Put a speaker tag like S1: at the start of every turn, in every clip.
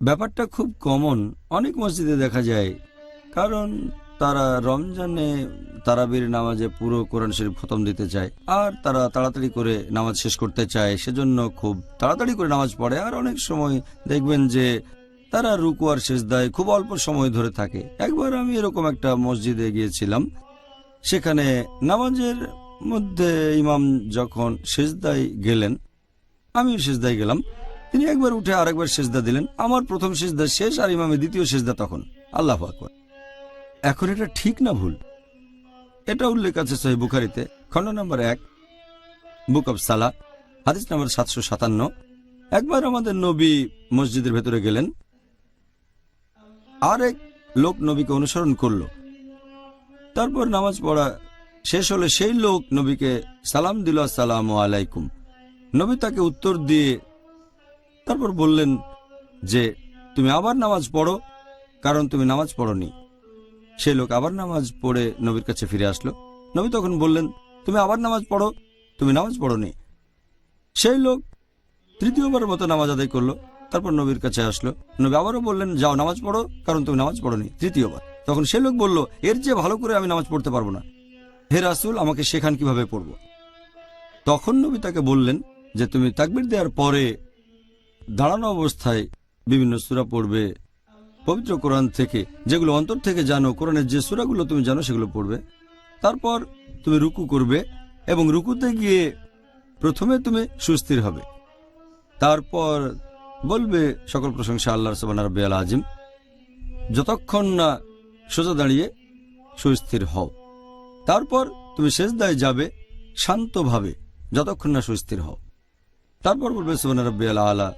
S1: ব্যাপারটা খুব কমন, অনেক মসজিদে দেখা যায়। কারণ তারা রমজানে তারাবির নামাজে পুরো কোরআন শরীফ খতম দিতে চায়, আর তারা তাড়াতাড়ি করে নামাজ শেষ করতে চায়, সেজন্য খুব তাড়াতাড়ি করে নামাজ পড়ে। আর অনেক সময় দেখবেন যে তারা রুকু আর সেজদায় খুব অল্প সময় ধরে থাকে। একবার আমি এরকম একটা মসজিদে গিয়েছিলাম, সেখানে নামাজের মধ্যে ইমাম যখন সেজদায় গেলেন, আমিও সেজদায় গেলাম। তিনি একবার উঠে আরেকবার সেজদা দিলেন। আমার প্রথম সেজদা শেষ আর ইমামের দ্বিতীয় সেজদা তখন। আল্লাহু আকবার। এখন এটা ঠিক না ভুল? এটা উল্লেখ আছে সহিহ বুখারীতে, খণ্ড নম্বর 1, বুক অব সালাহ, হাদিস নম্বর 757। একবার আমাদের নবী মসজিদের ভেতরে গেলেন, আরেক লোক নবীকে অনুসরণ করল। তারপর নামাজ পড়া শেষ হলে সেই লোক নবীকে সালাম দিল, আসসালামু আলাইকুম। নবী তাকে উত্তর দিয়ে তারপর বললেন যে তুমি আবার নামাজ পড়ো, কারণ তুমি নামাজ পড়োনি। সেই লোক আবার নামাজ পড়ে নবীর কাছে ফিরে আসলো। নবী তখন বললেন, তুমি আবার নামাজ পড়ো, তুমি নামাজ পড়োনি। সেই লোক তৃতীয়বারের মতো নামাজ আদায় করলো, তারপর নবীর কাছে আসলো। নবী আবারও বললেন, যাও নামাজ পড়ো, কারণ তুমি নামাজ পড়োনি, তৃতীয়বার। তখন সেই লোক বলল, এর চেয়ে ভালো করে আমি নামাজ পড়তে পারবো না, হে রাসূল, আমাকে শেখান কিভাবে পড়ব। তখন নবী তাকে বললেন যে তুমি তাকবীর দেওয়ার পরে দাঁড়ানো অবস্থায় বিভিন্ন সূরা পড়বে পবিত্র কোরআন থেকে, যেগুলো অন্তর থেকে জানো। কোরআনের যে সূরাগুলো তুমি জানো সেগুলো পড়বে। তারপর তুমি রুকু করবে এবং রুকুতে গিয়ে প্রথমে তুমি সুস্থির হবে। তারপর বলবে সকল প্রশংসা আল্লাহর, সুবহান রাব্বিয়াল আযীম, যতক্ষণ না সোজা দাঁড়িয়ে সুস্থির হও। তারপর তুমি সেজদায় যাবে শান্তভাবে, যতক্ষণ না সুস্থির হও। তারপর বলবে সুবহান রাব্বিয়াল আলা,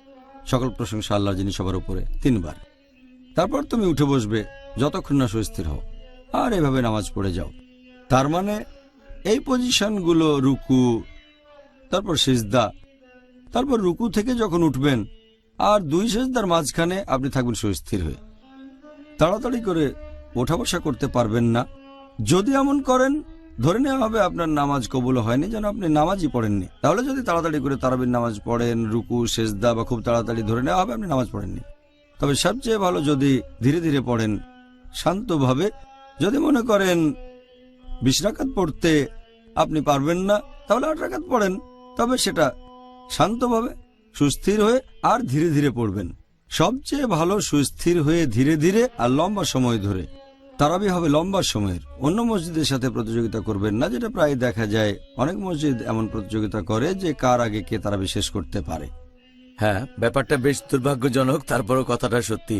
S1: সকল প্রশংসা আল্লাহ যিনি সবার উপরে, 3 বার। তারপর তুমি উঠে বসবে যতক্ষণ না সুস্থির হও, আর এভাবে নামাজ পড়ে যাও। তার মানে এই পজিশনগুলো, রুকু, তারপর সিজদা, তারপর রুকু থেকে যখন উঠবেন আর 2 সিজদার মাঝখানে আপনি থাকবেন সুস্থির হয়ে। তাড়াতাড়ি করে ওঠা বসা করতে পারবেন না। যদি এমন করেন, ধরে নেওয়া হবে আপনার নামাজ কবুল হয়নি, যেন আপনি নামাজই পড়েননি। তাহলে যদি তাড়াতাড়ি করে তারাবির নামাজ পড়েন, রুকু সেজদা বা খুব তাড়াতাড়ি, ধরে নেওয়া হবে আপনি নামাজ পড়েননি। তবে সবচেয়ে ভালো যদি ধীরে ধীরে পড়েন, শান্তভাবে। যদি মনে করেন 20 রাকাত পড়তে আপনি পারবেন না, তাহলে 8 রাকাত পড়েন, তবে সেটা শান্তভাবে, সুস্থির হয়ে আর ধীরে ধীরে পড়বেন। সবচেয়ে ভালো সুস্থির হয়ে ধীরে ধীরে আর লম্বা সময় ধরে। তারাবি হবে লম্বা সময়ের। অন্য মসজিদের সাথে প্রতিযোগিতা করবেন না, যেটা প্রায় দেখা যায়। অনেক মসজিদ এমন প্রতিযোগিতা করে যে কার আগে কে তারাবি শেষ করতে পারে।
S2: হ্যাঁ, ব্যাপারটা বেশ দুর্ভাগ্যজনক, তারপরও কথাটা সত্যি।